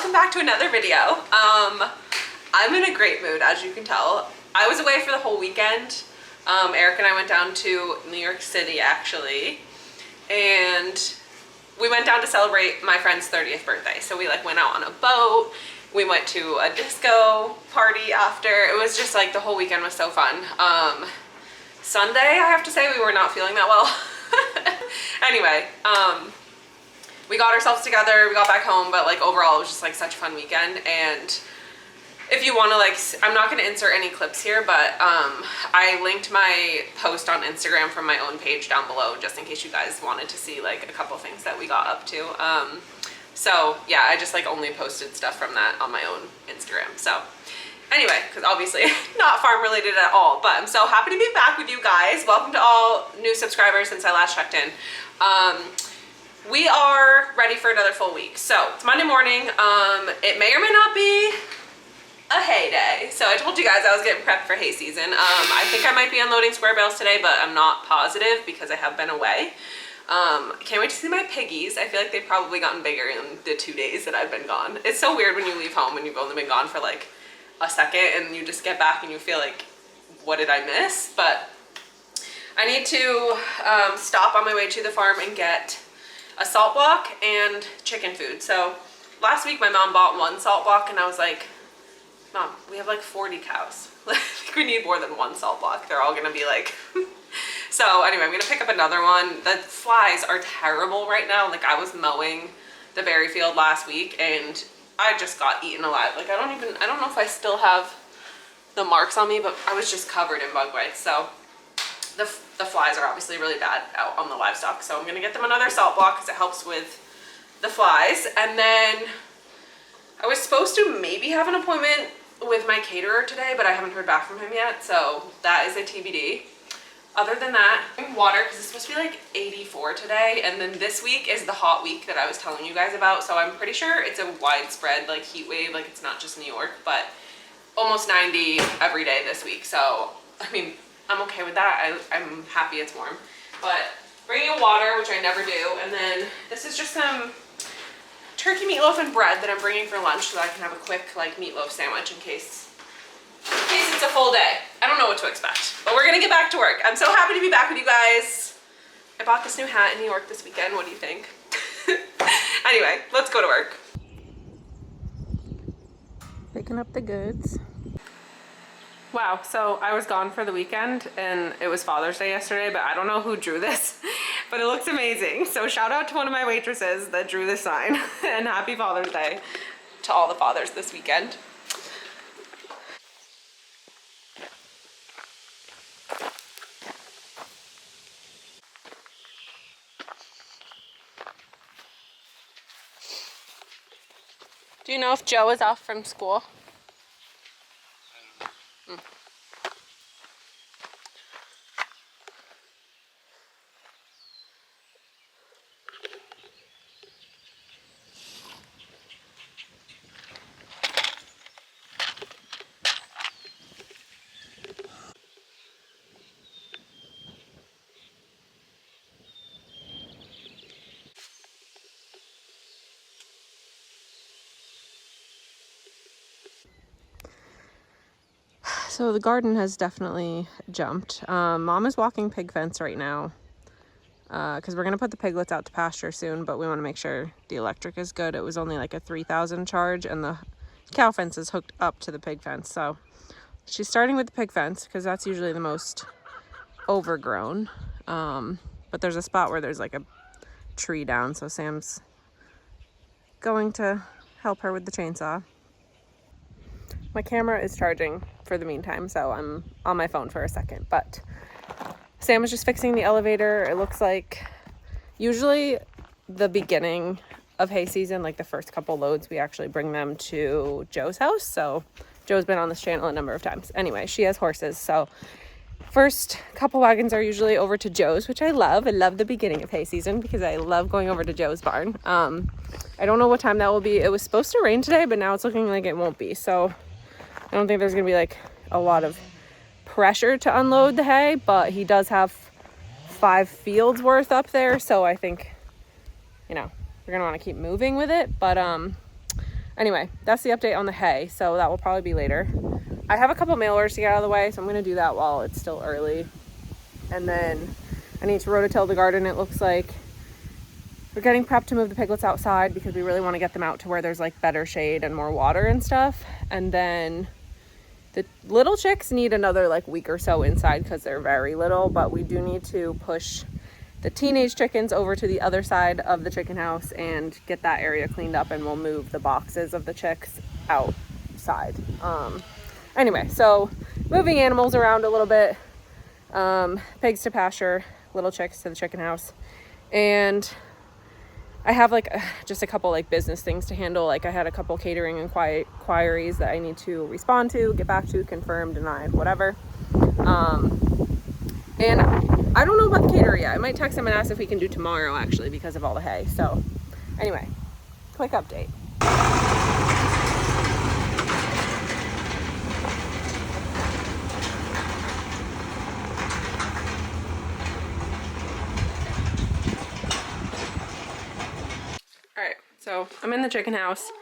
welcome back to another video. I'm in a great mood, as you can tell. I was away for the whole weekend. Eric and I went down to New York City actually, and we went down to celebrate my friend's 30th birthday. So we like went out on a boat, we went to a disco party after. It was just like the whole weekend was so fun. Sunday, I have to say, we were not feeling that well. Anyway, we got ourselves together, we got back home, but like overall it was just like such a fun weekend. And if you want to, like, I'm not going to insert any clips here, but I linked my post on Instagram from my own page down below, just in case you guys wanted to see like a couple things that we got up to. So yeah, I just like only posted stuff from that on my own Instagram. So anyway, because obviously not farm related at all, but I'm so happy to be back with you guys. Welcome to all new subscribers since I last checked in. We are ready for another full week. So it's Monday morning. It may or may not be a hay day. So I told you guys I was getting prepped for hay season. I think I might be unloading square bales today, but I'm not positive because I have been away. Can't wait to see my piggies. I feel like they've probably gotten bigger in the 2 days that I've been gone. It's so weird when you leave home and you've only been gone for like a second and you just get back and you feel like, what did I miss? But I need to stop on my way to the farm and get a salt block and chicken food. So last week my mom bought one salt block and I was like, Mom, we have like 40 cows. I think we need more than one salt block. They're all gonna be like So anyway, I'm gonna pick up another one. The flies are terrible right now. Like I was mowing the berry field last week and I just got eaten alive. Like I don't know if I still have the marks on me, but I was just covered in bug bites. So the flies are obviously really bad out on the livestock. So I'm gonna get them another salt block because it helps with the flies. And then I was supposed to maybe have an appointment with my caterer today, but I haven't heard back from him yet. So that is a TBD. Other than that, water, because it's supposed to be like 84 today, and then this week is the hot week that I was telling you guys about. So I'm pretty sure it's a widespread like heat wave, like it's not just New York, but almost 90 every day this week. So I mean, I'm okay with that. I'm happy it's warm. But bringing in water, which I never do, and then this is just some turkey meatloaf and bread that I'm bringing for lunch so that I can have a quick like meatloaf sandwich in case it's a full day. I don't know what to expect, but we're gonna get back to work. I'm so happy to be back with you guys. I bought this new hat in New York this weekend. What do you think? Anyway, let's go to work. Picking up the goods. Wow, so I was gone for the weekend and it was Father's Day yesterday, but I don't know who drew this, but it looks amazing. So shout out to one of my waitresses that drew this sign and happy Father's Day to all the fathers this weekend. Do you know if Joe is off from school? So the garden has definitely jumped. Mom is walking pig fence right now because we're going to put the piglets out to pasture soon, but we want to make sure the electric is good. It was only like a 3,000 charge and the cow fence is hooked up to the pig fence. So she's starting with the pig fence because that's usually the most overgrown. But there's a spot where there's like a tree down, so Sam's going to help her with the chainsaw. My camera is charging for the meantime, so I'm on my phone for a second, but Sam was just fixing the elevator. It looks like usually the beginning of hay season, like the first couple loads, we actually bring them to Joe's house. So Joe's been on this channel a number of times. Anyway, she has horses, so first couple wagons are usually over to Joe's, which I love. I love the beginning of hay season because I love going over to Joe's barn. I don't know what time that will be. It was supposed to rain today, but now it's looking like it won't be. So I don't think there's gonna be like a lot of pressure to unload the hay, but he does have 5 fields worth up there. So I think, you know, we're gonna wanna keep moving with it. But Anyway, that's the update on the hay, so that will probably be later. I have a couple mailers to get out of the way, so I'm going to do that while it's still early. And then I need to rototill the garden. It looks like we're getting prepped to move the piglets outside because we really want to get them out to where there's like better shade and more water and stuff. And then the little chicks need another like week or so inside because they're very little, but we do need to push the teenage chickens over to the other side of the chicken house and get that area cleaned up, and we'll move the boxes of the chicks outside. Anyway, so moving animals around a little bit, pigs to pasture, little chicks to the chicken house, and I have like just a couple like business things to handle. Like I had a couple catering inquiries that I need to respond to, get back to, confirm, deny, whatever. And I don't know about the caterer yet. I might text him and ask if we can do tomorrow actually because of all the hay. So anyway, quick update. Alright, so I'm in the chicken house.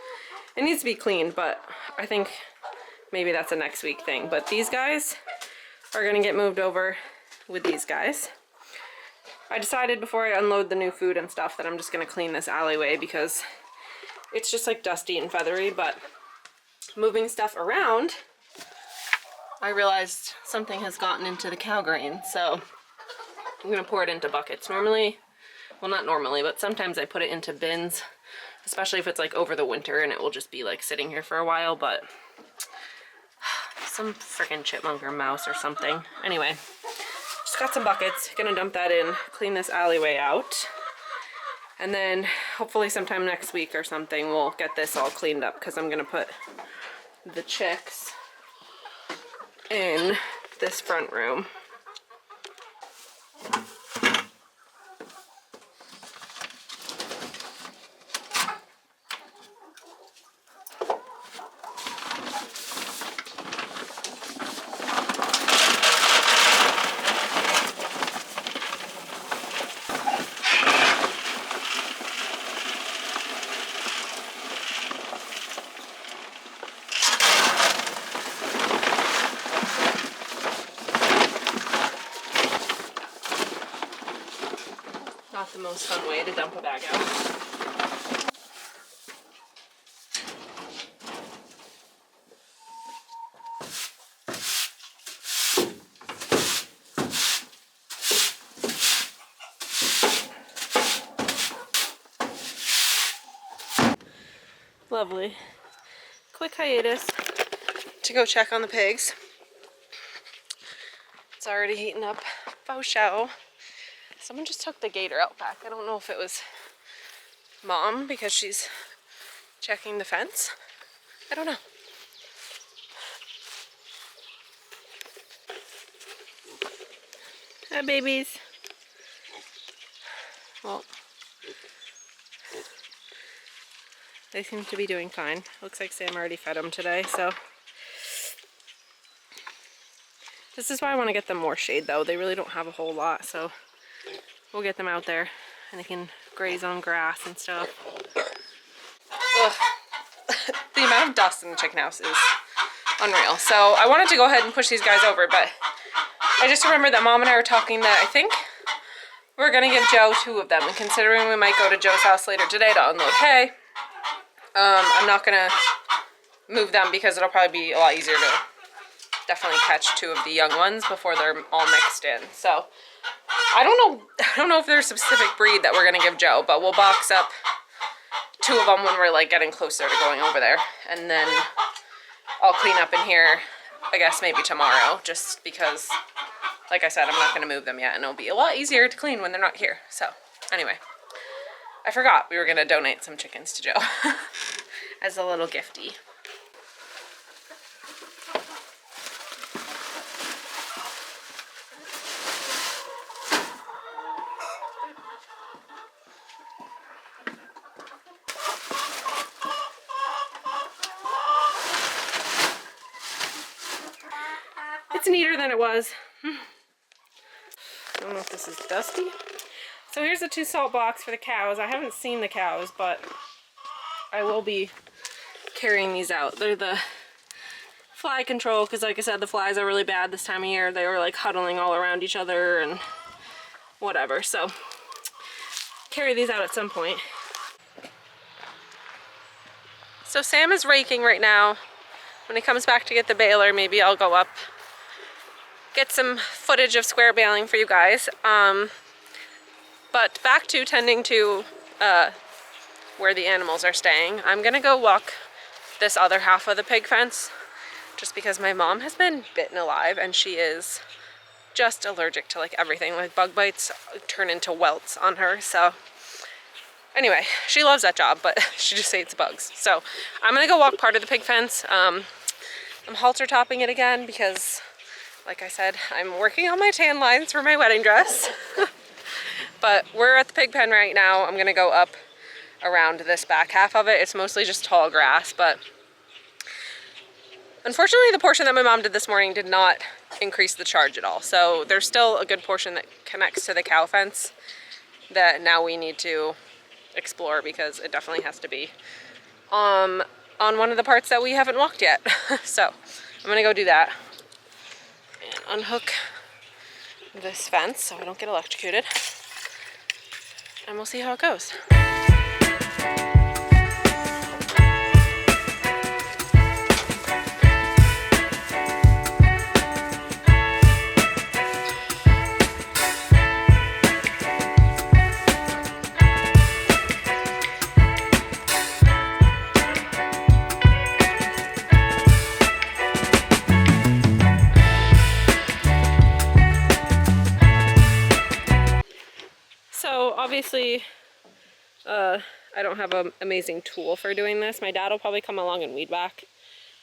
It needs to be cleaned, but I think maybe that's a next week thing. But these guys are gonna get moved over with these guys. I decided before I unload the new food and stuff that I'm just gonna clean this alleyway because it's just like dusty and feathery, but moving stuff around, I realized something has gotten into the cow grain, so I'm gonna pour it into buckets. Normally, well not normally, but sometimes I put it into bins, especially if it's like over the winter and it will just be like sitting here for a while, but some freaking chipmunk or mouse or something. Anyway, just got some buckets, gonna dump that in, clean this alleyway out, and then hopefully sometime next week or something we'll get this all cleaned up because I'm gonna put the chicks in this front room. Not the most fun way to dump a bag out. Lovely. Quick hiatus to go check on the pigs. It's already heating up. Faux show. Someone just took the gator out back. I don't know if it was Mom because she's checking the fence. I don't know. Hi, babies. Well, they seem to be doing fine. Looks like Sam already fed them today, so. This is why I want to get them more shade though. They really don't have a whole lot, so we'll get them out there and they can graze on grass and stuff. Ugh. The amount of dust in the chicken house is unreal. So I wanted to go ahead and push these guys over, but I just remembered that Mom and I were talking that I think we're gonna give Joe 2 of them, and considering we might go to Joe's house later today to unload hay, I'm not gonna move them because it'll probably be a lot easier to definitely catch 2 of the young ones before they're all mixed in. So I don't know if there's a specific breed that we're gonna give Joe, but we'll box up 2 of them when we're like getting closer to going over there, and then I'll clean up in here, I guess maybe tomorrow, just because, like I said, I'm not gonna move them yet, and it'll be a lot easier to clean when they're not here. So anyway, I forgot we were gonna donate some chickens to Joe as a little giftie. It's neater than it was. I don't know if this is dusty. So here's the 2 salt blocks for the cows. I haven't seen the cows, but I will be carrying these out. They're the fly control, because like I said, the flies are really bad this time of year. They were like huddling all around each other and whatever, so carry these out at some point. So Sam is raking right now. When he comes back to get the baler, maybe I'll go up, get some footage of square baling for you guys. But back to tending to where the animals are staying. I'm gonna go walk this other half of the pig fence, just because my mom has been bitten alive and she is just allergic to like everything. Like bug bites turn into welts on her. So anyway, she loves that job, but she just hates bugs. So I'm gonna go walk part of the pig fence. I'm halter topping it again because, like I said, I'm working on my tan lines for my wedding dress. But we're at the pig pen right now. I'm gonna go up around this back half of it. It's mostly just tall grass, but unfortunately the portion that my mom did this morning did not increase the charge at all. So there's still a good portion that connects to the cow fence that now we need to explore, because it definitely has to be on one of the parts that we haven't walked yet. So I'm gonna go do that and unhook this fence so I don't get electrocuted, and we'll see how it goes. So obviously, I don't have an amazing tool for doing this. My dad will probably come along and weed whack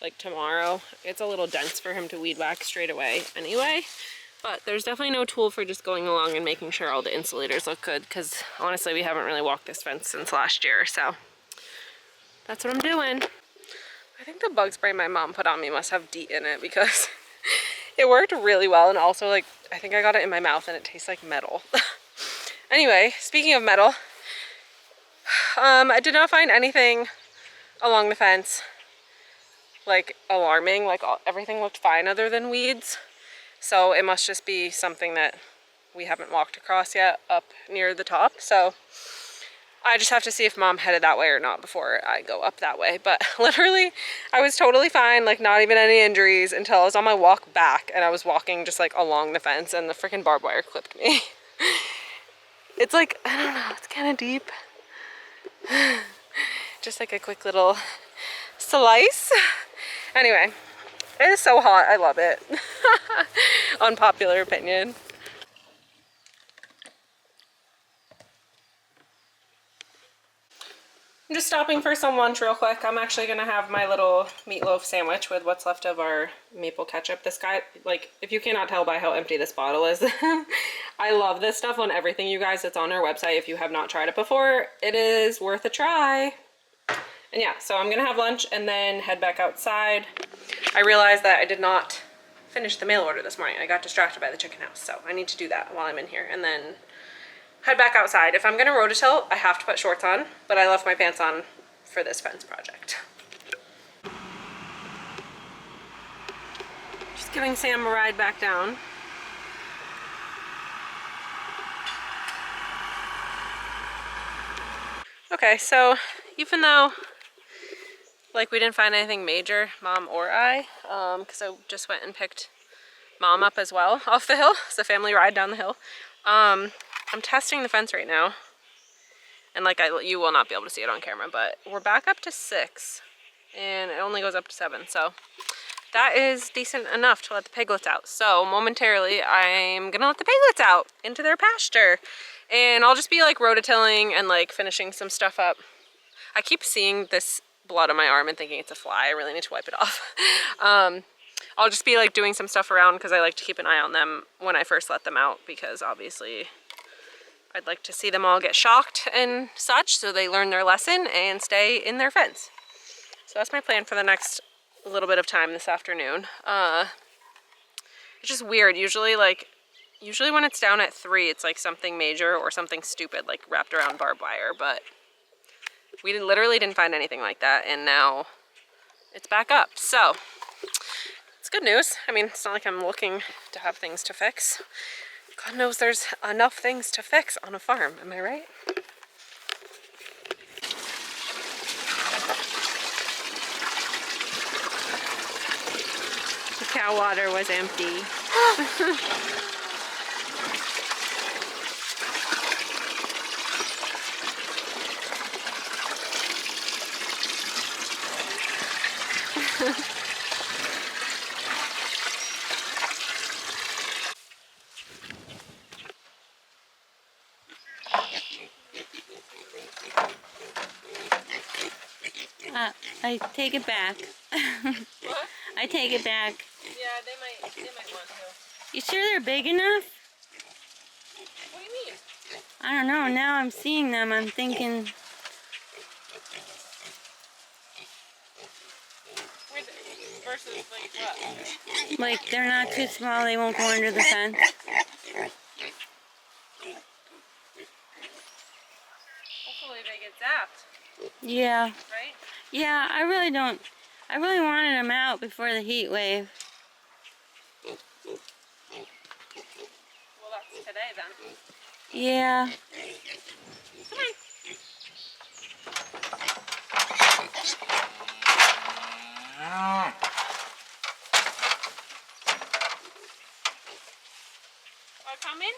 like tomorrow. It's a little dense for him to weed whack straight away anyway, but there's definitely no tool for just going along and making sure all the insulators look good, because honestly we haven't really walked this fence since last year, so that's what I'm doing. I think the bug spray my mom put on me must have DEET in it, because it worked really well, and also like I think I got it in my mouth and it tastes like metal. Anyway, speaking of metal, I did not find anything along the fence like alarming. Like everything looked fine other than weeds, so it must just be something that we haven't walked across yet up near the top. So I just have to see if mom headed that way or not before I go up that way. But literally I was totally fine, like not even any injuries, until I was on my walk back and I was walking just like along the fence and the freaking barbed wire clipped me. It's like, I don't know, it's kind of deep. Just like a quick little slice. Anyway, it is so hot, I love it. Unpopular opinion. I'm just stopping for some lunch real quick. I'm actually gonna have my little meatloaf sandwich with what's left of our maple ketchup. This guy, like, if you cannot tell by how empty this bottle is, I love this stuff on everything, you guys. It's on our website if you have not tried it before. It is worth a try. And yeah, so I'm gonna have lunch and then head back outside. I realized that I did not finish the mail order this morning. I got distracted by the chicken house, so I need to do that while I'm in here and then head back outside. If I'm gonna rototill, I have to put shorts on, but I left my pants on for this fence project. Just giving Sam a ride back down. Okay, so even though like we didn't find anything major, mom or I, because I just went and picked mom up as well off the hill. It's a family ride down the hill. I'm testing the fence right now, and like you will not be able to see it on camera, but we're back up to 6 and it only goes up to 7, so that is decent enough to let the piglets out. So momentarily I'm gonna let the piglets out into their pasture, and I'll just be like rototilling and like finishing some stuff up. I keep seeing this blood on my arm and thinking it's a fly. I really need to wipe it off. I'll just be like doing some stuff around because I like to keep an eye on them when I first let them out, because obviously I'd like to see them all get shocked and such so they learn their lesson and stay in their fence. So that's my plan for the next little bit of time this afternoon. It's just weird. Usually when it's down at 3, it's like something major or something stupid like wrapped around barbed wire, but we literally didn't find anything like that, and now it's back up. So it's good news. I mean, it's not like I'm looking to have things to fix. God knows there's enough things to fix on a farm, am I right? The cow water was empty. I take it back. What? I take it back. Yeah, they might want to. You sure they're big enough? What do you mean? I don't know. Now I'm seeing them. I'm thinking. Versus like what? Like they're not too small. They won't go under the fence. Hopefully they get zapped, Yeah. right? Yeah. I really don't. I really wanted them out before the heat wave. Well, that's today then. Yeah. Come on. Coming?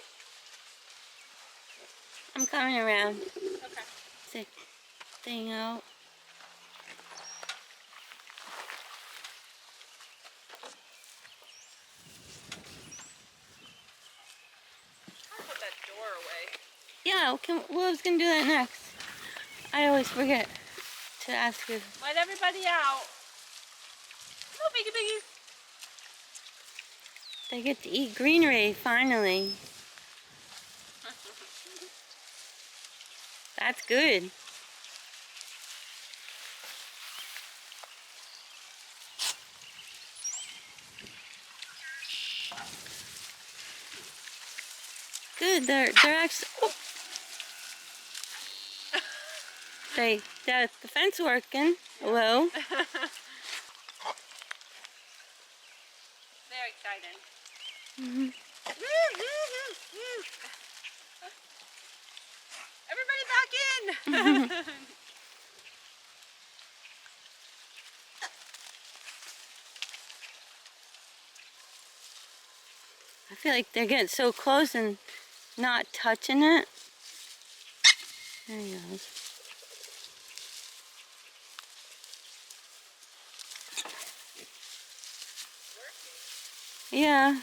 I'm coming around. Okay. Stick thing out. I'll put that door away. Yeah. Well, I was gonna do that next. I always forget to ask you. Let everybody out. Come on, biggie biggies. They get to eat greenery finally. That's good. Good. They're actually. Oh. The fence working. Hello. They're excited. Mm-hmm. Everybody back in. I feel like they're getting so close and not touching it. There he goes. Yeah.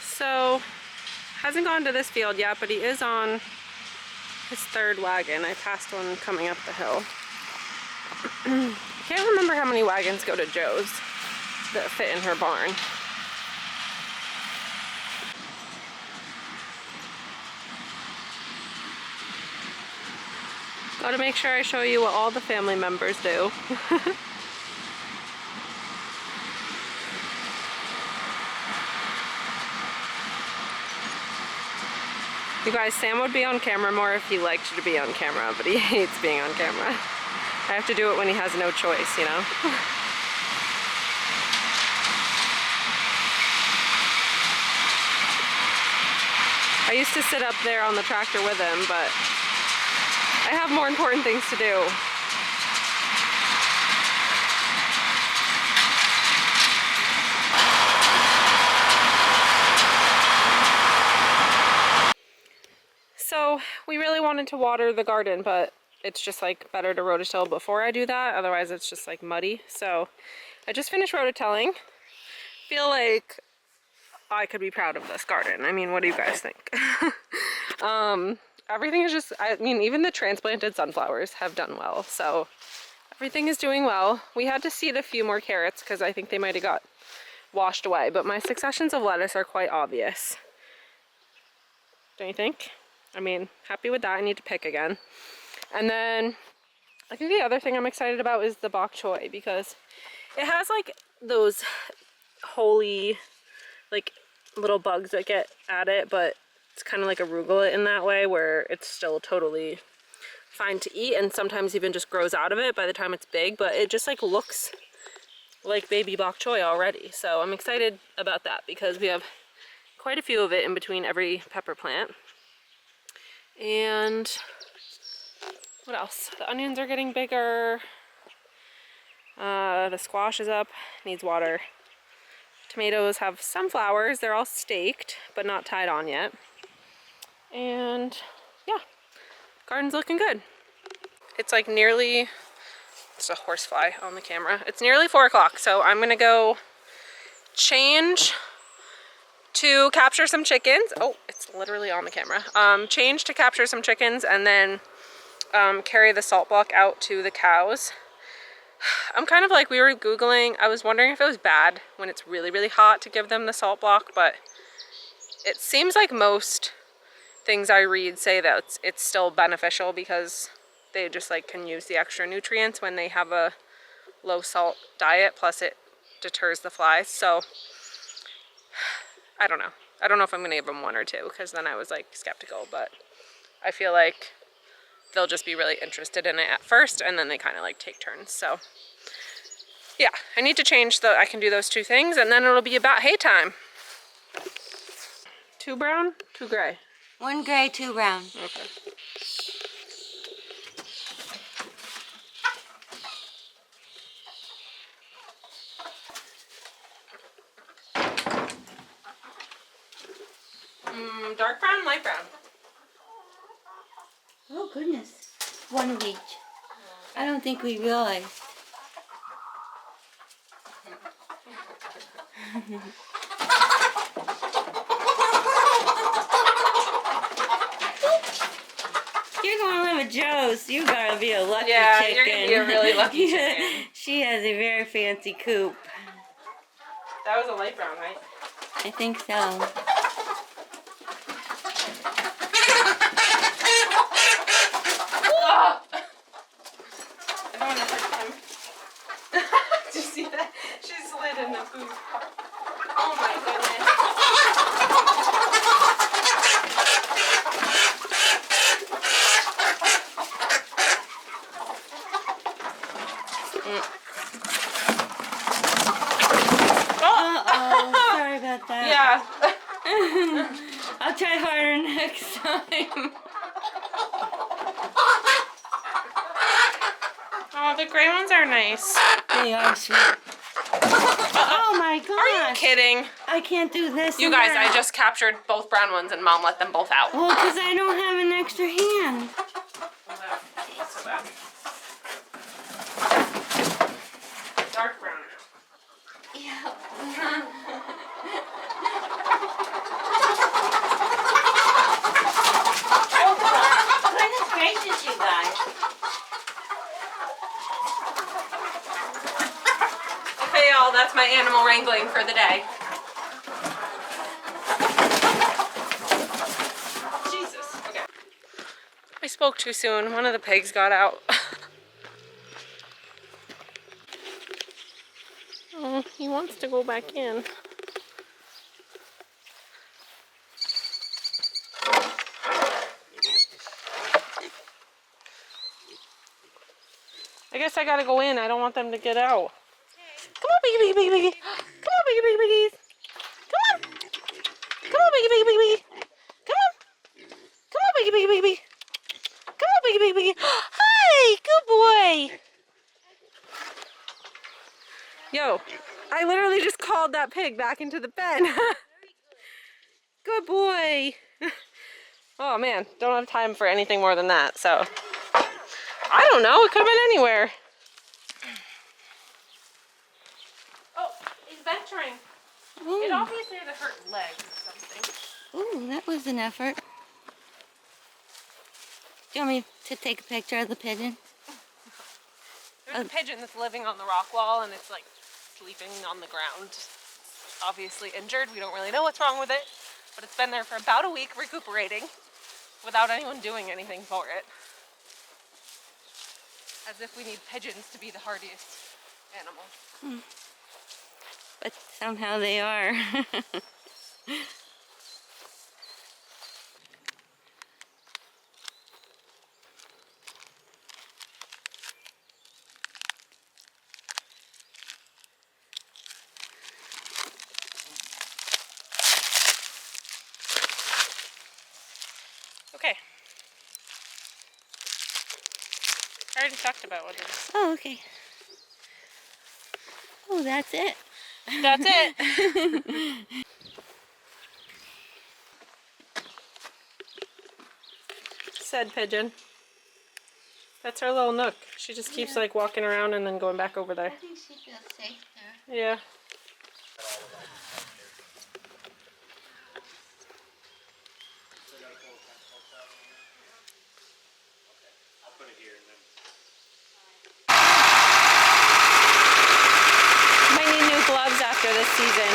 So, hasn't gone to this field yet, but he is on his third wagon. I passed one coming up the hill. I can't remember how many wagons go to Joe's that fit in her barn. Gotta make sure I show you what all the family members do. You guys, Sam would be on camera more if he liked to be on camera, but he hates being on camera. I have to do it when he has no choice, you know? I used to sit up there on the tractor with him, but I have more important things to do. So we really wanted to water the garden, but it's just like better to rototill before I do that. Otherwise it's just like muddy. So I just finished rototilling. Feel like I could be proud of this garden. I mean, what do you guys think? Everything is just, I mean, even the transplanted sunflowers have done well. So everything is doing well. We had to seed a few more carrots because I think they might have got washed away. But my successions of lettuce are quite obvious. Don't you think? I mean, happy with that. I need to pick again. And then I think the other thing I'm excited about is the bok choy, because it has like those holy like little bugs that get at it, but it's kind of like arugula in that way where it's still totally find to eat, and sometimes even just grows out of it by the time it's big, but it just like looks like baby bok choy already. So I'm excited about that because we have quite a few of it in between every pepper plant. And what else? The onions are getting bigger. The squash is up, needs water. Tomatoes have some flowers. They're all staked, but not tied on yet. And yeah, garden's looking good. It's like nearly, it's a horsefly on the camera. It's nearly 4 o'clock, so I'm gonna go change to capture some chickens. Oh, it's literally on the camera. Change to capture some chickens and then carry the salt block out to the cows. I'm kind of like, we were Googling, I was wondering if it was bad when it's really, really hot to give them the salt block, but it seems like most things I read say that it's still beneficial because they just like can use the extra nutrients when they have a low salt diet, plus it deters the flies. So I don't know. I don't know if I'm gonna give them 1 or 2 because then I was like skeptical, but I feel like they'll just be really interested in it at first and then they kind of like take turns. So yeah, I need to change I can do those 2 things and then it'll be about hay time. 2 brown, 2 gray. 1 gray, 2 brown. Okay. Dark brown, light brown. Oh goodness. 1 of each. I don't think we realized. You're going to live with Joe's. You gotta be a lucky chicken. Yeah, you're gonna be a really lucky chicken. She has a very fancy coop. That was a light brown, right? I think so. Oh! I don't want to hurt him. Did you see that? She slid in the food. Oh my goodness. Uh-oh, sorry about that. Yeah. I'll try harder next time. Oh, the gray ones are nice. They are sweet. Oh my gosh. Are you kidding? I can't do this. You guys, I just captured both brown ones and Mom let them both out. Well, because I don't have an extra hand. So bad. Dark brown. Yeah. Goodness gracious, you guys. Okay, y'all, that's my animal wrangling for the day. Jesus. Okay. I spoke too soon. One of the pigs got out. Oh, he wants to go back in. I guess I gotta go in. I don't want them to get out. Come on, piggy, piggy, piggy, piggy. Come on, piggy, piggy, piggies. Come on. Come on, piggy, piggy, piggy, piggy. Come on. Come on, piggy, piggy, piggy, piggy. Come on, piggy, piggy, piggy. Hi, good boy. Yo, I literally just called that pig back into the pen. Good boy. Oh man, don't have time for anything more than that, so. I don't know, it could have been anywhere. Oh, he's venturing. It obviously had a hurt leg or something. Ooh, that was an effort. Do you want me to take a picture of the pigeon? There's a pigeon that's living on the rock wall and it's like sleeping on the ground. It's obviously injured. We don't really know what's wrong with it, but it's been there for about a week recuperating without anyone doing anything for it. As if we need pigeons to be the hardiest animal. But somehow they are. Okay. I already talked about what it is. Oh, okay. Oh, that's it. That's it. Said pigeon. That's her little nook. She just keeps like walking around and then going back over there. I think she feels safe there. Yeah. Might need new gloves after this season.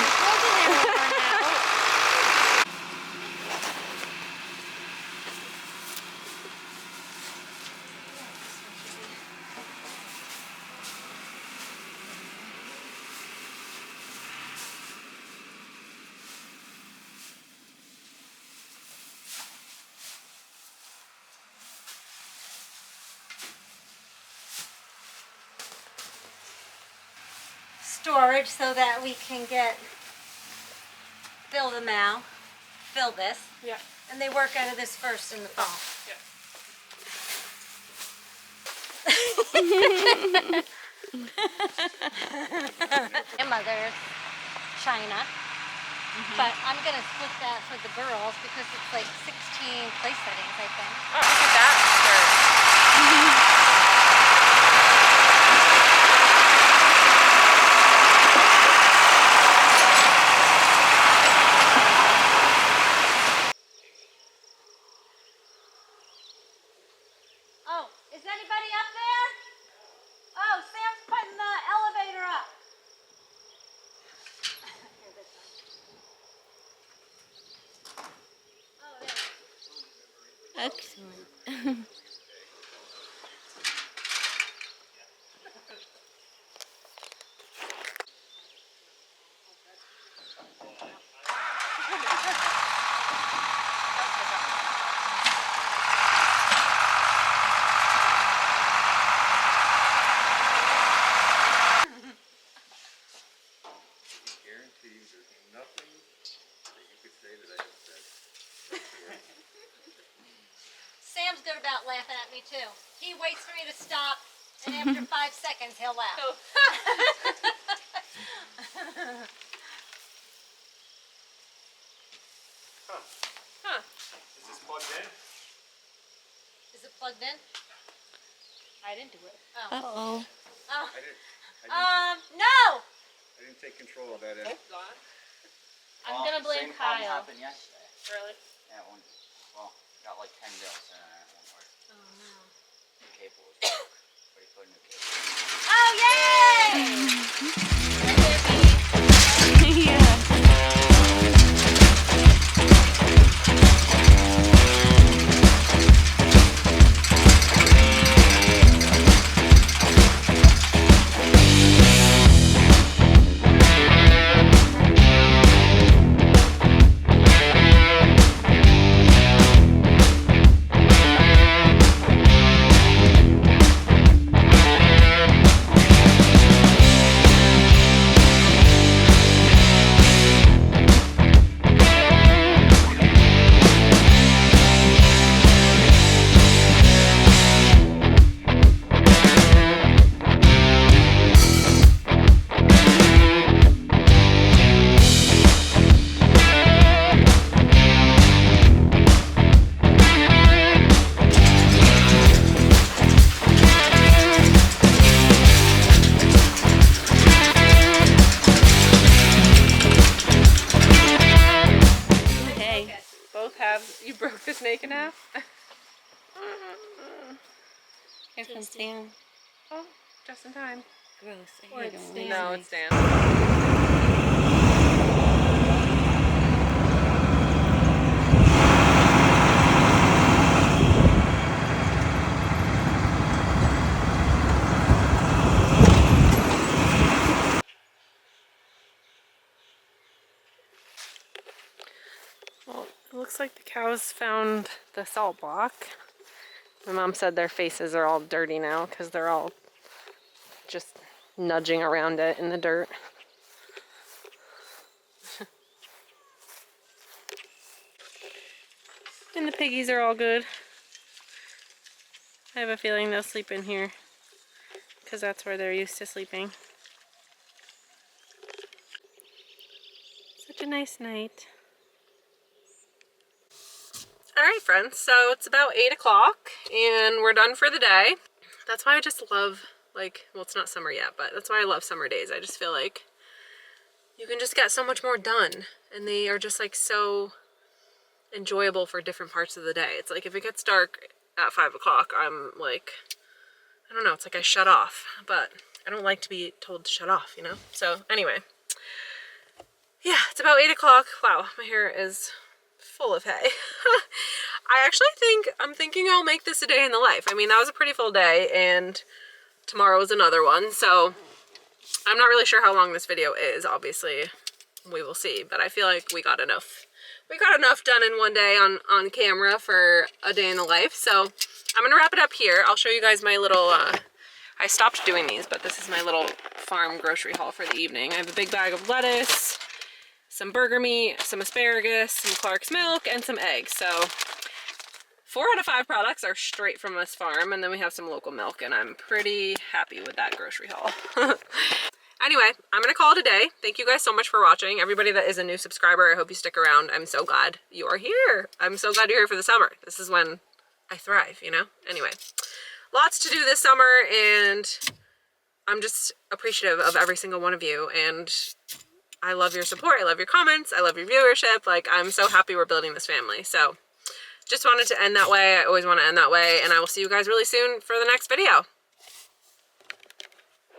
Storage so that we can fill this, Yeah. and they work out of this first in the fall. My mother's China, but I'm gonna split that for the girls because it's like 16 place settings, I think. Oh, look at that skirt. Oh, is anybody up there? Oh, Sam's putting the elevator up. Oh, there. Excellent. Guarantee there's nothing that you could say that I have said. Sam's good about laughing at me too. He waits for me to stop, and after 5 seconds, he'll laugh. Oh. Huh. Is this plugged in? Is it plugged in? I didn't do it. Oh. Uh-oh. Oh. No! No! I didn't take control of that end. I'm gonna blame same problem Kyle. happened yesterday. Really? Yeah, got like 10 bills and it won't work. Oh no. The cable was broke. But he put a new cable. Oh yay! Yeah. You broke the snake in half? Here comes Sam. Oh, just in time. Gross. I Or hate it's them. No, it's Dan. Well, it looks like the cows found the salt block. My mom said their faces are all dirty now because they're all just nudging around it in the dirt. And the piggies are all good. I have a feeling they'll sleep in here because that's where they're used to sleeping. Such a nice night. Alright friends, so it's about 8 o'clock and we're done for the day. That's why I just love, like, well, it's not summer yet, but that's why I love summer days. I just feel like you can just get so much more done and they are just like so enjoyable for different parts of the day. It's like if it gets dark at 5 o'clock, I'm like, I don't know, it's like I shut off, but I don't like to be told to shut off, you know? So anyway, yeah, it's about 8 o'clock. Wow, my hair is full of hay. I'm thinking I'll make this a day in the life. I mean, that was a pretty full day and tomorrow is another one. So I'm not really sure how long this video is. Obviously we will see, but I feel like we got enough done in one day on camera for a day in the life. So I'm gonna wrap it up here. I'll show you guys my little, I stopped doing these, but this is my little farm grocery haul for the evening. I have a big bag of lettuce, some burger meat, some asparagus, some Clark's milk, and some eggs. So 4 out of 5 products are straight from this farm, and then we have some local milk, and I'm pretty happy with that grocery haul. Anyway, I'm gonna call it a day. Thank you guys so much for watching. Everybody that is a new subscriber, I hope you stick around. I'm so glad you are here. I'm so glad you're here for the summer. This is when I thrive, you know? Anyway, lots to do this summer, and I'm just appreciative of every single one of you, and I love your support. I love your comments. I love your viewership. Like, I'm so happy we're building this family. So just wanted to end that way. I always want to end that way, and I will see you guys really soon for the next video.